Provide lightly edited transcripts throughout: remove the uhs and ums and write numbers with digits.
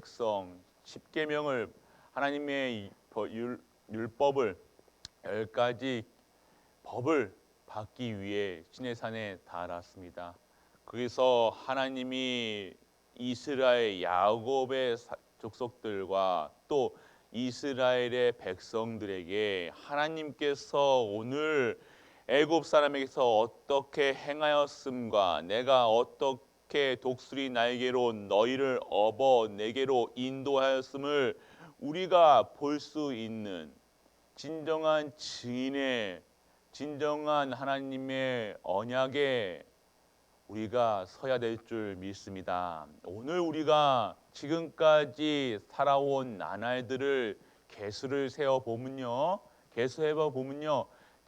백성 10계명을 하나님의 율법을 10가지 법을 받기 위해 시내산에 달았습니다. 거기서 하나님이 이스라엘 야곱의 족속들과 또 이스라엘의 백성들에게 하나님께서 오늘 애굽 사람에게서 어떻게 행하였음과 내가 어떻게 독수리 날개로 너희를 업어 내게로 인도하였음을 우리가 볼 수 있는 진정한 증인의 진정한 하나님의 언약에 우리가 서야 될 줄 믿습니다. 오늘 우리가 지금까지 살아온 나날들을 계수를 세워 보면요,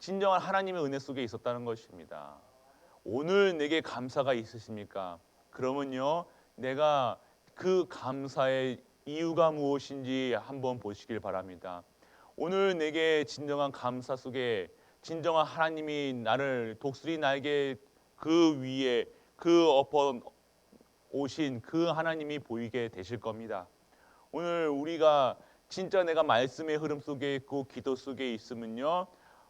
진정한 하나님의 은혜 속에 있었다는 것입니다. 오늘 내게 감사가 있으십니까? 그러면요, 내가 그 감사의 이유가 무엇인지 한번 보시길 바랍니다. 오늘 내게 진정한 감사 속에 진정한 하나님이 나를 독수리 날개 그 위에 그 엎어 오신 그 하나님이 보이게 되실 겁니다. 오늘 우리가 진짜 내가 말씀의 흐름 속에 있고 기도 속에 있으면요,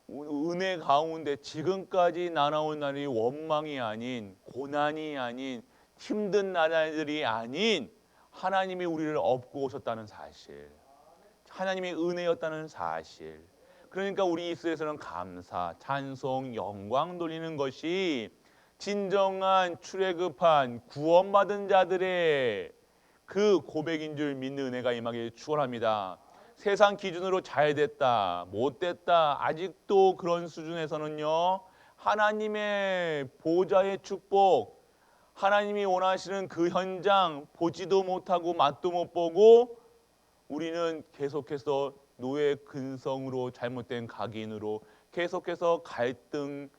은혜 가운데 지금까지 날아온 날이 원망이 아닌 고난이 아닌 힘든 나날들이 아닌 하나님이 우리를 업고 오셨다는 사실, 하나님의 은혜였다는 사실. 그러니까 우리 이스라엘에서는 감사, 찬송, 영광 돌리는 것이 진정한 출애굽한 구원받은 자들의 그 고백인 줄 믿는 은혜가 임하기를 축원합니다. 세상 기준으로 잘 됐다, 못 됐다, 아직도 그런 수준에서는요, 하나님의 보좌의 축복, 하나님이 원하시는 그 현장 보지도 못하고 맛도 못 보고 우리는 계속해서 노예 근성으로 잘못된 각인으로 계속해서 갈등,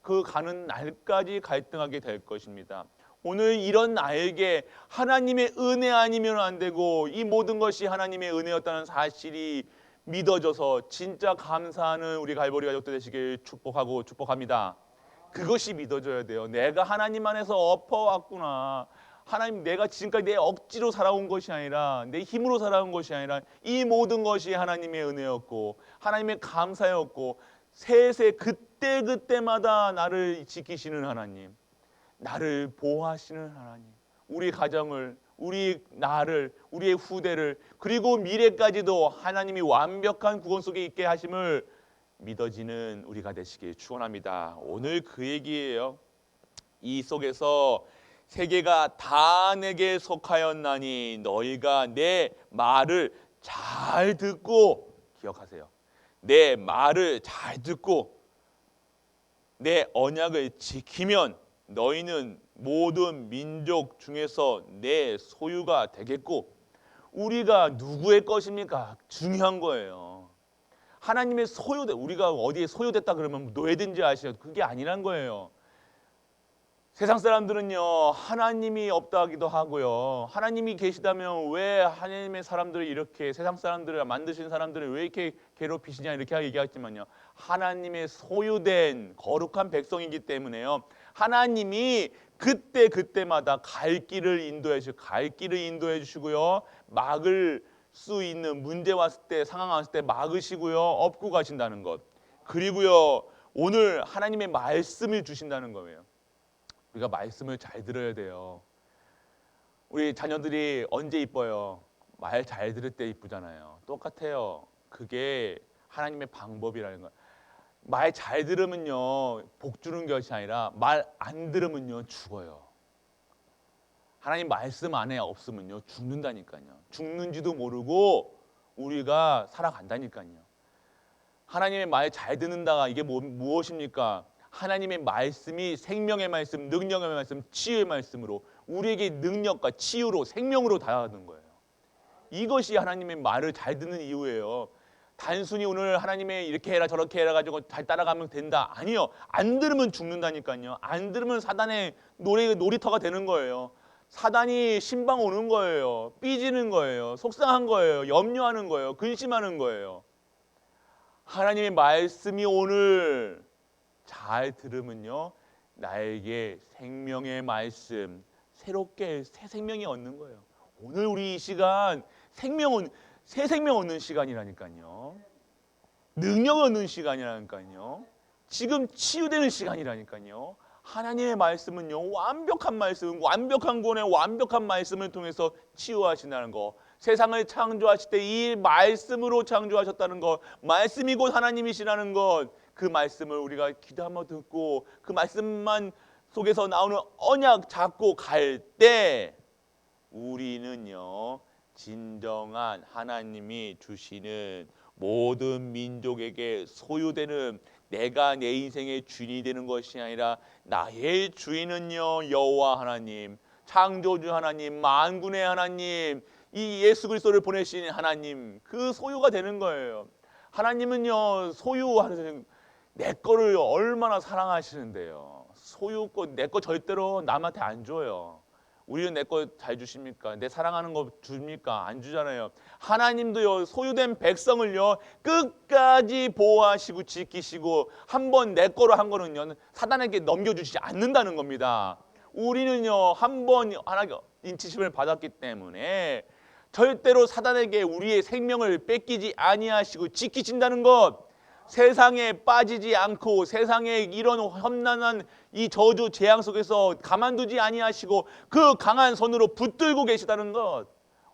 그 가는 날까지 갈등하게 될 것입니다. 오늘 이런 나에게 하나님의 은혜 아니면 안 되고 이 모든 것이 하나님의 은혜였다는 사실이 믿어져서 진짜 감사하는 우리 갈보리 가족들 되시길 축복합니다. 그것이 믿어져야 돼요. 내가 하나님 안에서 엎어왔구나. 하나님, 내가 지금까지 내 억지로 살아온 것이 아니라 내 힘으로 살아온 것이 아니라 이 모든 것이 하나님의 은혜였고 하나님의 감사였고 세세 그때그때마다 나를 지키시는 하나님, 나를 보호하시는 하나님, 우리 가정을, 나를, 우리의 후대를, 그리고 미래까지도 하나님이 완벽한 구원 속에 있게 하심을 믿어지는 우리가 되시길 축원합니다. 오늘 그 얘기예요. 이 속에서 세계가 다 내게 속하였나니 너희가 내 말을 잘 듣고, 기억하세요, 내 말을 잘 듣고 내 언약을 지키면 너희는 모든 민족 중에서 내 소유가 되겠고. 우리가 누구의 것입니까? 중요한 거예요. 하나님의 소유돼. 우리가 어디에 소유됐다 그러면 노예된지 아시죠? 그게 아니란 거예요. 세상 사람들은요, 하나님이 없다기도 하고요, 하나님이 계시다면 왜 하나님의 사람들을 이렇게, 세상 사람들을 만드신 사람들을 왜 이렇게 괴롭히시냐 이렇게 얘기하지만요, 하나님의 소유된 거룩한 백성이기 때문에요, 하나님이 그때마다 갈 길을 인도해 주시고요, 막을 수 있는 문제 왔을 때, 상황 왔을 때 막으시고요, 업고 가신다는 것. 그리고요, 오늘 하나님의 말씀을 주신다는 거예요. 우리가 말씀을 잘 들어야 돼요. 우리 자녀들이 언제 이뻐요? 말 잘 들을 때 이쁘잖아요. 똑같아요. 그게 하나님의 방법이라는 거예요. 말 잘 들으면요, 복 주는 것이 아니라 말 안 들으면요, 죽어요. 하나님 말씀 안에 없으면요, 죽는다니까요. 죽는지도 모르고 우리가 살아간다니까요. 하나님의 말 잘 듣는다가 이게 무엇입니까? 하나님의 말씀이 생명의 말씀, 능력의 말씀, 치유의 말씀으로 우리에게 능력과 치유로 생명으로 다가가는 거예요. 이것이 하나님의 말을 잘 듣는 이유예요. 단순히 오늘 하나님의 이렇게 해라 저렇게 해라 가지고 잘 따라가면 된다. 아니요. 안 들으면 죽는다니까요. 안 들으면 사단의 놀이터가 되는 거예요. 사단이 신방 오는 거예요. 삐지는 거예요. 속상한 거예요. 염려하는 거예요. 근심하는 거예요. 하나님의 말씀이 오늘 잘 들으면요, 나에게 생명의 말씀, 새롭게 새 생명이 얻는 거예요. 오늘 우리 이 시간 새 생명 얻는 시간이라니까요. 능력 얻는 시간이라니까요. 지금 치유되는 시간이라니까요. 하나님의 말씀은요, 완벽한 말씀, 완벽한 구원의 완벽한 말씀을 통해서 치유하신다는 거. 세상을 창조하실 때 이 말씀으로 창조하셨다는 것, 말씀이 곧 하나님이시라는 것, 그 말씀을 우리가 귀담아 듣고 그 말씀만 속에서 나오는 언약 잡고 갈 때 우리는요, 진정한 하나님이 주시는 모든 민족에게 소유되는, 내가 내 인생의 주인이 되는 것이 아니라 나의 주인은요, 여호와 하나님, 창조주 하나님, 만군의 하나님, 이 예수 그리스도를 보내신 하나님, 그 소유가 되는 거예요. 하나님은요, 소유하는 내 거를 얼마나 사랑하시는데요. 소유권, 내 거 절대로 남한테 안 줘요. 우리는 내 거 잘 주십니까? 내 사랑하는 거 줍니까? 안 주잖아요. 하나님도요, 소유된 백성을요, 끝까지 보호하시고 지키시고 한번 내 거로 한 거는요, 사단에게 넘겨주시지 않는다는 겁니다. 우리는요, 한번 하나님 인치심을 받았기 때문에 절대로 사단에게 우리의 생명을 뺏기지 아니하시고 지키신다는 것, 세상에 빠지지 않고 세상의 이런 험난한 이 저주 재앙 속에서 가만두지 아니하시고 그 강한 손으로 붙들고 계시다는 것,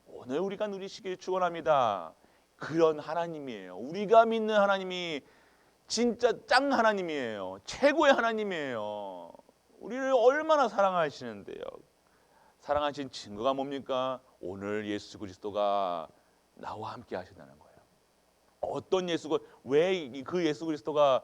오늘 우리가 누리시길 축원합니다. 그런 하나님이에요. 우리가 믿는 하나님이 진짜 짱 하나님이에요. 최고의 하나님이에요. 우리를 얼마나 사랑하시는데요. 사랑하신 증거가 뭡니까? 오늘 예수 그리스도가 나와 함께 하신다는 거예요. 어떤 예수가, 왜 그 예수 그리스도가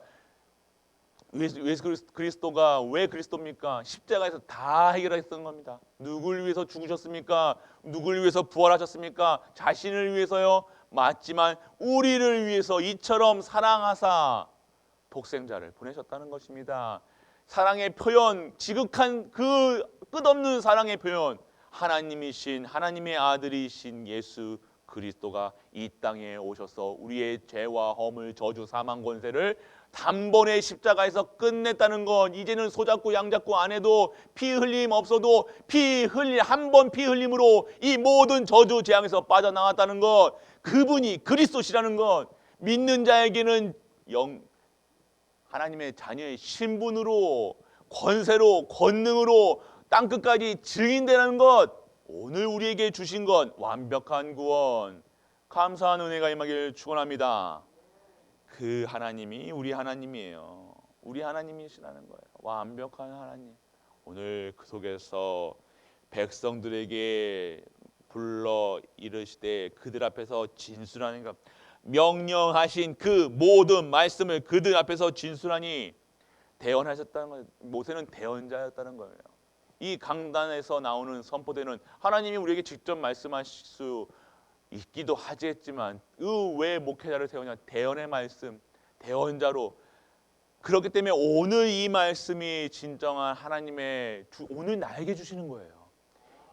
왜 그리스도입니까? 십자가에서 다 해결했던 겁니다. 누굴 위해서 죽으셨습니까? 누굴 위해서 부활하셨습니까? 자신을 위해서요. 맞지만 우리를 위해서 이처럼 사랑하사 독생자를 보내셨다는 것입니다. 사랑의 표현, 지극한 그 끝없는 사랑의 표현, 하나님이신, 하나님의 아들이신 예수 그리스도가 이 땅에 오셔서 우리의 죄와 허물, 저주, 사망, 권세를 단번에 십자가에서 끝냈다는 것, 이제는 소잡고 양잡고 안 해도, 피 흘림 없어도 한 번 피 흘림으로 이 모든 저주 재앙에서 빠져나왔다는 것, 그분이 그리스도시라는 것, 믿는 자에게는 하나님의 자녀의 신분으로, 권세로, 권능으로 땅끝까지 증인되는 것, 오늘 우리에게 주신 것, 완벽한 구원, 감사한 은혜가 임하길 축원합니다. 그 하나님이 우리 하나님이에요. 우리 하나님이시라는 거예요. 완벽한 하나님. 오늘 그 속에서 백성들에게 불러 이르시되 그들 앞에서 진술하는 것, 명령하신 그 모든 말씀을 그들 앞에서 진술하니 대언하셨다는 거예요. 모세는 대언자였다는 거예요. 이 강단에서 나오는 선포되는, 하나님이 우리에게 직접 말씀하실 수 있기도 하지만 왜 목회자를 세우냐? 대언의 말씀, 대언자로. 그렇기 때문에 오늘 이 말씀이 진정한 하나님의 오늘 나에게 주시는 거예요.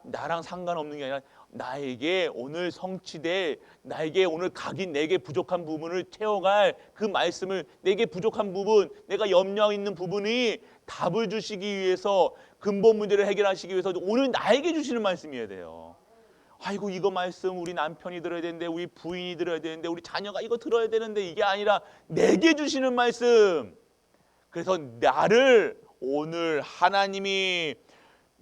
나랑 상관없는 게 아니라 나에게 오늘 성취될, 나에게 오늘 각인 내게 부족한 부분을 채워갈 그 말씀을, 내게 부족한 부분, 내가 염려 있는 부분이 답을 주시기 위해서, 근본 문제를 해결하시기 위해서 오늘 나에게 주시는 말씀이어야 돼요. 아이고, 이거 말씀 우리 남편이 들어야 되는데, 우리 부인이 들어야 되는데, 우리 자녀가 이거 들어야 되는데, 이게 아니라 내게 주시는 말씀. 그래서 나를 오늘 하나님이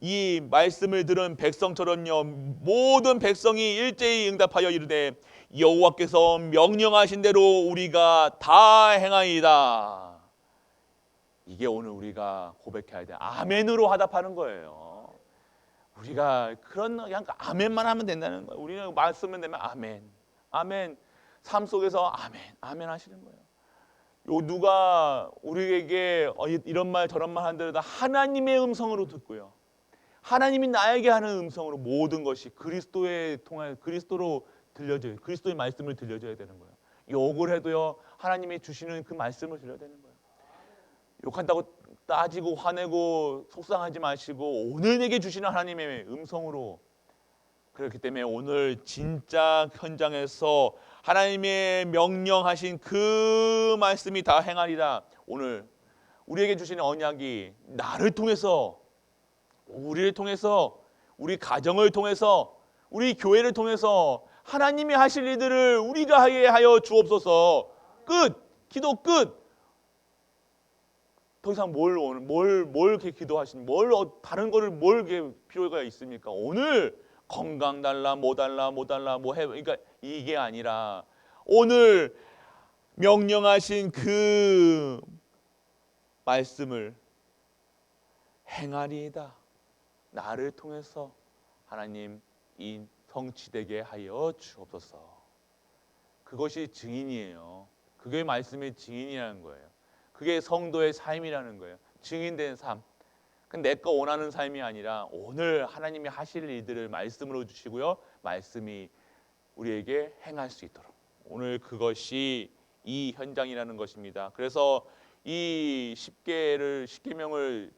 이 말씀을 들은 백성처럼요, 모든 백성이 일제히 응답하여 이르되 여호와께서 명령하신 대로 우리가 다 행하이다. 이게 오늘 우리가 고백해야 돼. 아멘으로 화답하는 거예요. 우리가 그냥 아멘만 하면 된다는 거예요. 우리는 말씀만 되면 아멘, 아멘. 삶 속에서 아멘, 아멘 하시는 거예요. 누가 우리에게 이런 말 저런 말 한다고 하나님의 음성으로 듣고요, 하나님이 나에게 하는 음성으로 모든 것이 그리스도에 통해 그리스도로 들려져요. 그리스도의 말씀을 들려줘야 되는 거예요. 욕을 해도요, 하나님이 주시는 그 말씀을 들려야 되는 거예요. 욕한다고 따지고 화내고 속상하지 마시고 오늘 내게 주시는 하나님의 음성으로. 그렇기 때문에 오늘 진짜 현장에서 하나님의 명령하신 그 말씀이 다 행하리라. 오늘 우리에게 주시는 언약이 나를 통해서, 우리를 통해서, 우리 가정을 통해서, 우리 교회를 통해서 하나님이 하실 일들을 우리가 하게 하여 주옵소서. 끝. 기도 끝. 더 이상 뭘 이렇게 기도하신, 다른 거를 뭘 이렇게 필요가 있습니까? 오늘 건강 달라, 뭐 달라, 뭐 해. 그러니까 이게 아니라 오늘 명령하신 그 말씀을 행하리이다. 나를 통해서 하나님 이 성취되게 하여 주옵소서. 그것이 증인이에요. 그게 말씀의 증인이라는 거예요. 그게 성도의 삶이라는 거예요. 증인된 삶. 내가 원하는 삶이 아니라 오늘 하나님이 하실 일들을 말씀으로 주시고요. 말씀이 우리에게 행할 수 있도록. 오늘 그것이 이 현장이라는 것입니다. 그래서 이 십계명을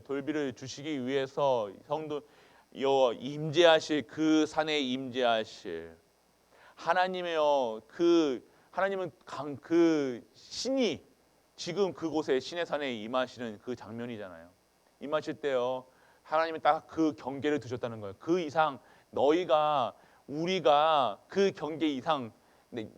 돌비를 주시기 위해서 성도 임재하실 그 산에 임재하실 하나님이요. 하나님은 그 신이 지금 그곳에 신의 산에 임하시는 그 장면이잖아요. 임하실 때요. 하나님이 딱 그 경계를 두셨다는 거예요. 그 이상 우리가 그 경계 이상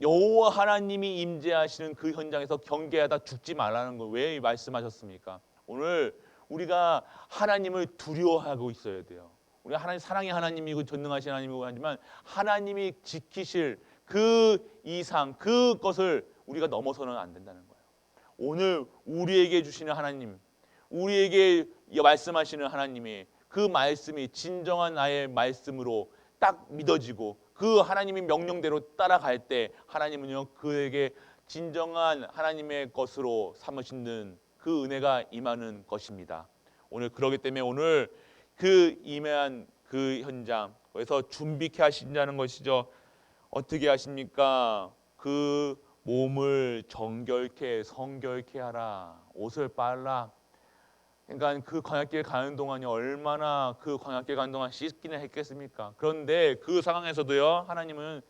여호와 하나님이 임재하시는 그 현장에서 경계하다 죽지 말라는 거 왜 말씀하셨습니까? 오늘 우리가 하나님을 두려워하고 있어야 돼요. 우리가 하나님 사랑의 하나님이고 전능하신 하나님이고 하지만 하나님이 지키실 그 이상 그것을 우리가 넘어서는 안 된다는 거예요. 오늘 우리에게 주시는 하나님, 우리에게 말씀하시는 하나님이 그 말씀이 진정한 나의 말씀으로 딱 믿어지고 그 하나님의 명령대로 따라갈 때 하나님은요 그에게 진정한 하나님의 것으로 삼으시는 그 은혜가 임하는 것입니다. 오늘 그러기 때문에 오늘 그 임한 그 현장 그래서 준비케 하신다는 것이죠. 어떻게 하십니까? 그 몸을 정결케 성결케 하라. 옷을 빨라. 그러니까 그 광야길 가는 동안이 얼마나 그 광야길 가는 동안 씻기는 했겠습니까? 그런데 그 상황에서도요 하나님은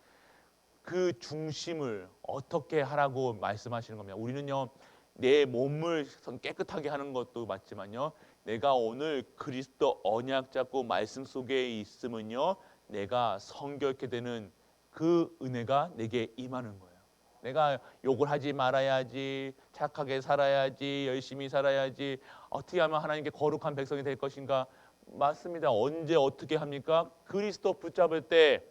그 중심을 어떻게 하라고 말씀하시는 겁니다. 우리는요 내 몸을 깨끗하게 하는 것도 맞지만요 내가 오늘 그리스도 언약 잡고 말씀 속에 있으면요 내가 성결케 되는 그 은혜가 내게 임하는 거예요. 내가 욕을 하지 말아야지, 착하게 살아야지, 열심히 살아야지, 어떻게 하면 하나님께 거룩한 백성이 될 것인가? 맞습니다. 언제 어떻게 합니까? 그리스도 붙잡을 때,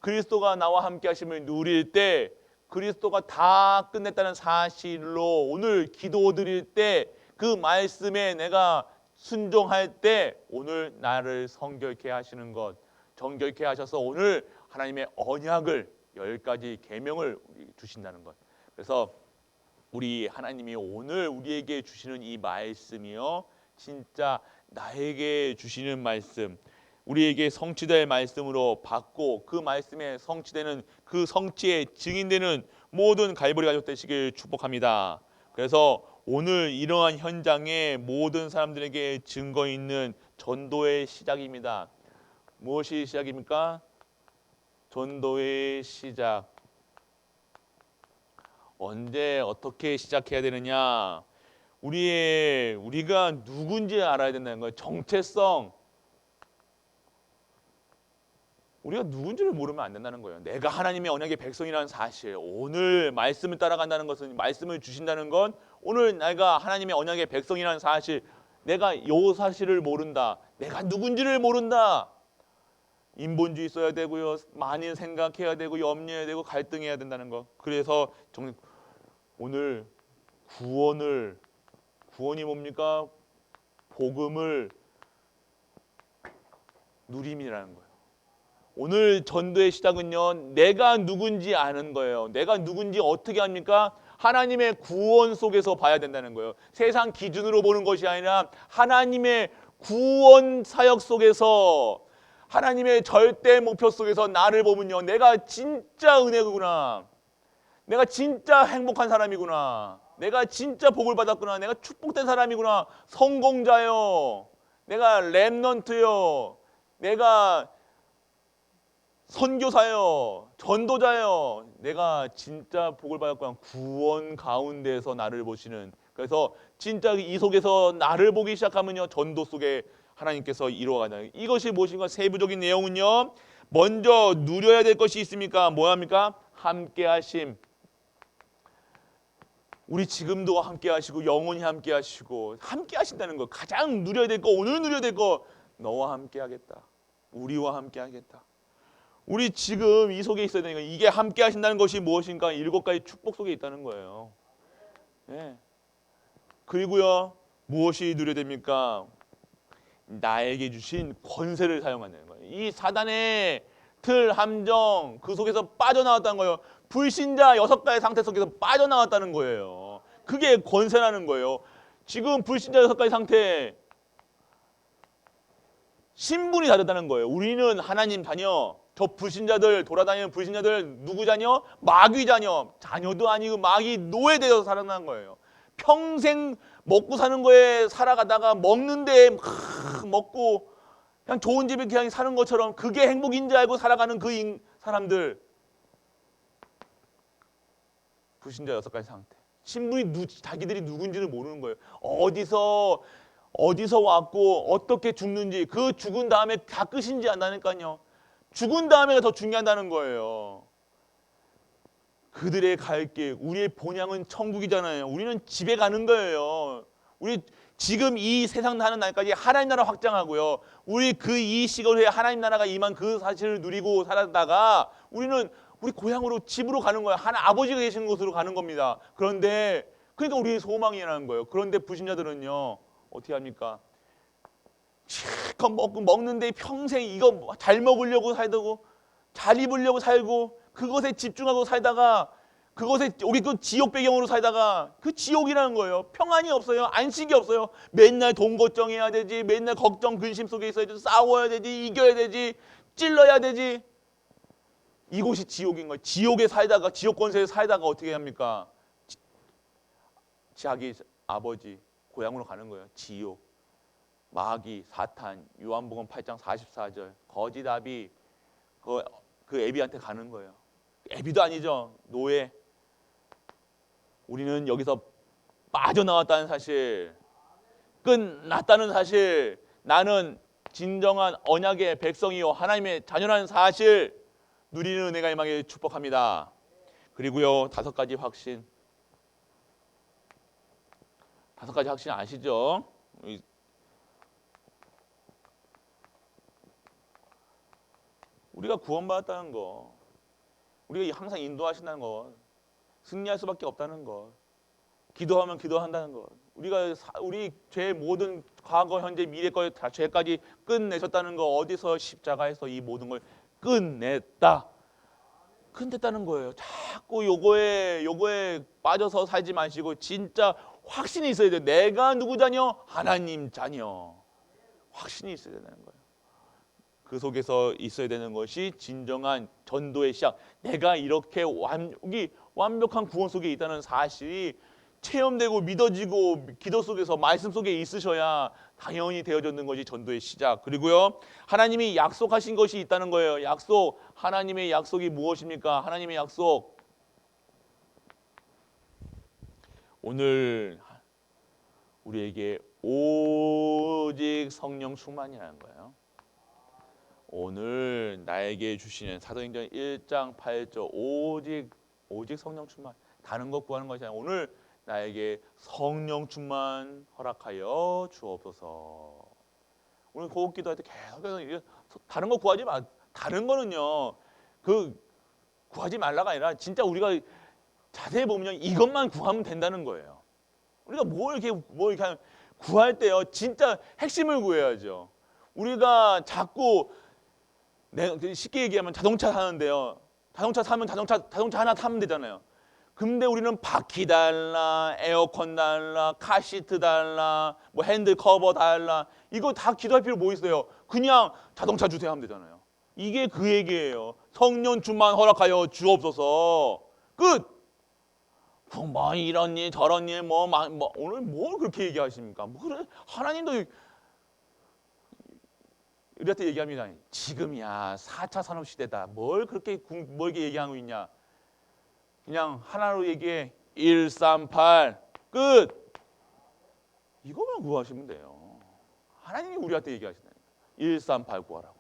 그리스도가 나와 함께 하심을 누릴 때, 그리스도가 다 끝냈다는 사실로 오늘 기도 드릴 때 그 말씀에 내가 순종할 때 오늘 나를 성결케 하시는 것, 정결케 하셔서 오늘 하나님의 언약을 10가지 계명을 주신다는 것. 그래서 우리 하나님이 오늘 우리에게 주시는 이 말씀이요 진짜 나에게 주시는 말씀, 우리에게 성취될 말씀으로 받고 그 말씀에 성취되는 그 성취의 증인되는 모든 갈보리 가족 되시길 축복합니다. 그래서 오늘 이러한 현장에 모든 사람들에게 증거 있는 전도의 시작입니다. 무엇이 시작입니까? 전도의 시작. 언제 어떻게 시작해야 되느냐? 우리가 누군지 알아야 된다는 거예요. 정체성. 우리가 누군지를 모르면 안 된다는 거예요. 내가 하나님의 언약의 백성이라는 사실. 오늘 말씀을 따라간다는 것은 말씀을 주신다는 건 오늘 내가 하나님의 언약의 백성이라는 사실. 내가 이 사실을 모른다. 내가 누군지를 모른다. 인본주의 써야 되고요. 많이 생각해야 되고 염려해야 되고 갈등해야 된다는 거. 그래서 오늘 구원이 뭡니까? 복음을 누림이라는 거예요. 오늘 전도의 시작은요. 내가 누군지 아는 거예요. 내가 누군지 어떻게 합니까? 하나님의 구원 속에서 봐야 된다는 거예요. 세상 기준으로 보는 것이 아니라 하나님의 구원 사역 속에서 하나님의 절대 목표 속에서 나를 보면요. 내가 진짜 은혜구나. 내가 진짜 행복한 사람이구나. 내가 진짜 복을 받았구나. 내가 축복된 사람이구나. 성공자요. 내가 렘넌트요. 내가 선교사요. 전도자요. 내가 진짜 복을 받았구나. 구원 가운데서 나를 보시는. 그래서 진짜 이 속에서 나를 보기 시작하면요. 전도 속에 하나님께서 이루어가다. 이것이 무엇인가? 세부적인 내용은요. 먼저 누려야 될 것이 있습니까? 뭐합니까? 함께하심. 우리 지금도 함께하시고 영원히 함께하시고 함께하신다는 거. 가장 누려야 될 거, 오늘 누려야 될 거, 너와 함께하겠다. 우리와 함께하겠다. 우리 지금 이 속에 있어야 되니까 이게 함께하신다는 것이 무엇인가? 7가지 축복 속에 있다는 거예요. 네. 그리고요, 무엇이 누려야 됩니까? 나에게 주신 권세를 사용한다는 거예요. 이 사단의 틀, 함정 그 속에서 빠져나왔다는 거예요. 불신자 6가지 상태 속에서 빠져나왔다는 거예요. 그게 권세라는 거예요. 지금 불신자 6가지 상태 신분이 다르다는 거예요. 우리는 하나님 자녀, 저 불신자들, 돌아다니는 불신자들 누구 자녀? 마귀 자녀. 자녀도 아니고 마귀 노예되어서 살아난 거예요. 평생 먹고 사는 거에 살아가다가 먹는데 먹고 그냥 좋은 집에 그냥 사는 것처럼 그게 행복인 줄 알고 살아가는 그 사람들. 불신자 6가지 상태. 신분이 자기들이 누군지를 모르는 거예요. 어디서 왔고 어떻게 죽는지, 그 죽은 다음에 다 끝인지 안다니까요. 죽은 다음에가 더 중요하다는 거예요. 그들의 갈 길, 우리의 본향은 천국이잖아요. 우리는 집에 가는 거예요. 우리 지금 이 세상 사는 날까지 하나님 나라 확장하고요. 우리 이 시간 후에 하나님 나라가 임한 그 사실을 누리고 살았다가 우리는 우리 고향으로, 집으로 가는 거예요. 아버지가 계시는 곳으로 가는 겁니다. 그런데 그러니까 우리의 소망이라는 거예요. 그런데 불신자들은요, 어떻게 합니까? 실컷 먹는데 평생 이거 잘 먹으려고 살고 잘 입으려고 살고 그것에 집중하고 살다가 그것에 우리 그 지옥 배경으로 살다가 그 지옥이라는 거예요. 평안이 없어요. 안식이 없어요. 맨날 돈 걱정해야 되지. 맨날 걱정 근심 속에 있어야 되지. 싸워야 되지. 이겨야 되지. 찔러야 되지. 이곳이 지옥인 거예요. 지옥에 살다가, 지옥 권세에 살다가 어떻게 합니까? 자기 아버지 고향으로 가는 거예요. 지옥. 마귀, 사탄, 요한복음 8장 44절 거짓 아비, 그 애비한테 가는 거예요. 애비도 아니죠. 노예. 우리는 여기서 빠져나왔다는 사실, 끝났다는 사실, 나는 진정한 언약의 백성이요 하나님의 자녀라는 사실 누리는 은혜가 임하게 축복합니다. 그리고요, 5가지 확신. 5가지 확신 아시죠? 우리가 구원받았다는 거, 우리가 항상 인도하신다는 거, 승리할 수밖에 없다는 것, 기도하면 기도한다는 것, 우리 죄 모든 과거, 현재, 미래 거의 다 죄까지 끝내셨다는 거, 어디서 십자가에서 이 모든 걸 끝냈다는 거예요. 자꾸 요거에 빠져서 살지 마시고 진짜 확신이 있어야 돼요. 내가 누구 자녀? 하나님 자녀. 확신이 있어야 되는 거예요. 그 속에서 있어야 되는 것이 진정한 전도의 시작. 내가 이렇게 완벽한 구원 속에 있다는 사실이 체험되고 믿어지고 기도 속에서 말씀 속에 있으셔야 당연히 되어졌는 것이 전도의 시작. 그리고요, 하나님이 약속하신 것이 있다는 거예요. 약속. 하나님의 약속이 무엇입니까? 하나님의 약속. 오늘 우리에게 오직 성령 충만이라는 거예요. 오늘 나에게 주시는 사도행전 1장 8절 오직 성령 충만. 다른 것 구하는 것이 아니라 오늘 나에게 성령 충만 허락하여 주옵소서. 오늘 호흡 기도할 때 계속해서 다른 거 구하지 마. 다른 거는요, 구하지 말라가 아니라 진짜 우리가 자세히 보면 이것만 구하면 된다는 거예요. 우리가 뭘 이렇게 구할 때요, 진짜 핵심을 구해야죠. 우리가 자꾸 쉽게 얘기하면 자동차 사는데요, 자동차 사면 자동차 하나 타면 되잖아요. 근데 우리는 바퀴 달라, 에어컨 달라, 카시트 달라, 뭐 핸들 커버 달라, 이거 다 기도할 필요 뭐 있어요? 그냥 자동차 주세요 하면 되잖아요. 이게 그 얘기예요. 성령 충만 허락하여 주옵소서. 끝. 뭐 이런 일 저런 일 오늘 뭘 그렇게 얘기하십니까? 그래, 하나님도 우리한테 얘기합니다. 지금이야 4차 산업시대다. 뭘 그렇게 얘기하고 있냐. 그냥 하나로 얘기해. 138 끝. 이거만 구하시면 돼요. 하나님이 우리한테 얘기하시다니까. 1389하라고.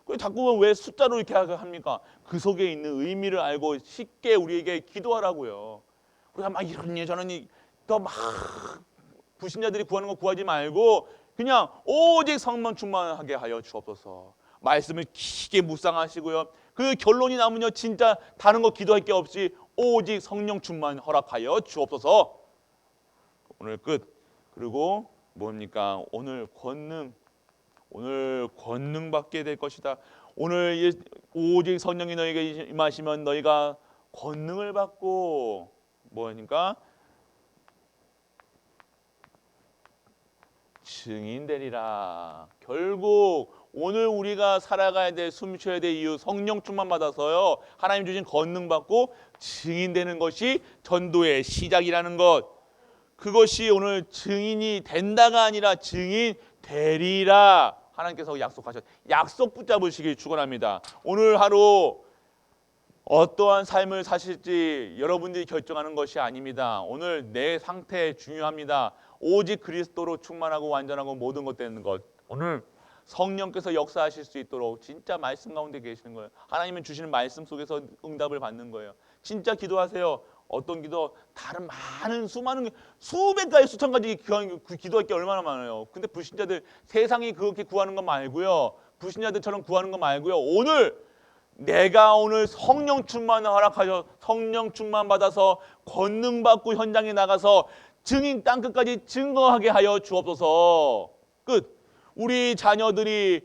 그 자꾸 왜 숫자로 이렇게 합니까? 그 속에 있는 의미를 알고 쉽게 우리에게 기도하라고요. 우리가 막 이러니 저러니 또막 불신자들이 구하는 거 구하지 말고 그냥 오직 성령 충만하게 하여 주옵소서. 말씀을 깊게 묵상하시고요. 그 결론이 나면요 진짜 다른 거 기도할 게 없이 오직 성령 충만 허락하여 주옵소서. 오늘 끝. 그리고 뭡니까? 오늘 권능 받게 될 것이다. 오늘 오직 성령이 너에게 임하시면 너희가 권능을 받고 뭐니까 증인 되리라. 결국 오늘 우리가 살아가야 될, 숨 쉬어야 될 이유 성령 충만 받아서요 하나님 주신 권능 받고 증인 되는 것이 전도의 시작이라는 것. 그것이 오늘 증인이 된다가 아니라 증인 되리라. 하나님께서 약속하셨. 약속 붙잡으시길 축원합니다. 오늘 하루 어떠한 삶을 사실지 여러분들이 결정하는 것이 아닙니다. 오늘 내 상태 중요합니다. 오직 그리스도로 충만하고 완전하고 모든 것 되는 것. 오늘 성령께서 역사하실 수 있도록 진짜 말씀 가운데 계시는 거예요. 하나님은 주시는 말씀 속에서 응답을 받는 거예요. 진짜 기도하세요. 어떤 기도? 다른 많은 수많은 수백 가지 수천 가지 기도할 게 얼마나 많아요. 근데 불신자들 세상이 그렇게 구하는 거 말고요. 불신자들처럼 구하는 거 말고요. 오늘 내가 오늘 성령 충만을 허락하셔 성령 충만 받아서 권능 받고 현장에 나가서 증인 땅끝까지 증거하게 하여 주옵소서. 끝. 우리 자녀들이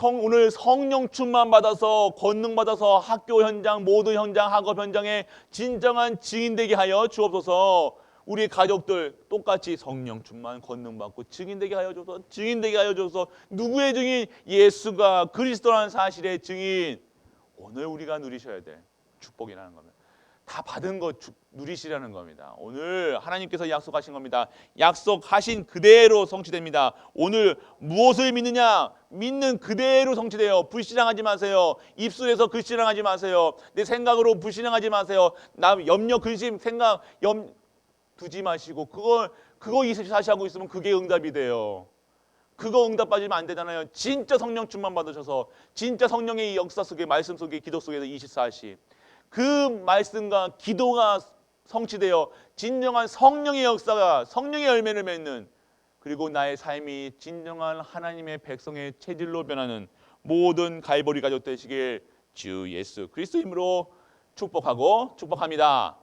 오늘 성령 충만 받아서 권능 받아서 학교 현장, 모든 현장, 학업 현장에 진정한 증인 되게 하여 주옵소서. 우리 가족들 똑같이 성령 충만 권능 받고 증인 되게 하여 주옵소서. 증인 되게 하여 주옵소서. 누구의 증인? 예수가 그리스도라는 사실의 증인. 오늘 우리가 누리셔야 될 축복이라는 겁니다. 다 받은 거 누리시라는 겁니다. 오늘 하나님께서 약속하신 겁니다. 약속하신 그대로 성취됩니다. 오늘 무엇을 믿느냐? 믿는 그대로 성취돼요. 불신앙하지 마세요. 입술에서 불신앙하지 마세요. 내 생각으로 불신앙하지 마세요. 나 염려, 근심, 생각 두지 마시고 그거 24시 하고 있으면 그게 응답이 돼요. 그거 응답 받으면 안 되잖아요. 진짜 성령 충만 받으셔서 진짜 성령의 역사 속에 말씀 속에 기도 속에서 24시 그 말씀과 기도가 성취되어 진정한 성령의 역사가 성령의 열매를 맺는 그리고 나의 삶이 진정한 하나님의 백성의 체질로 변하는 모든 갈보리 가족 되시길 주 예수 그리스도 이름으로 축복합니다.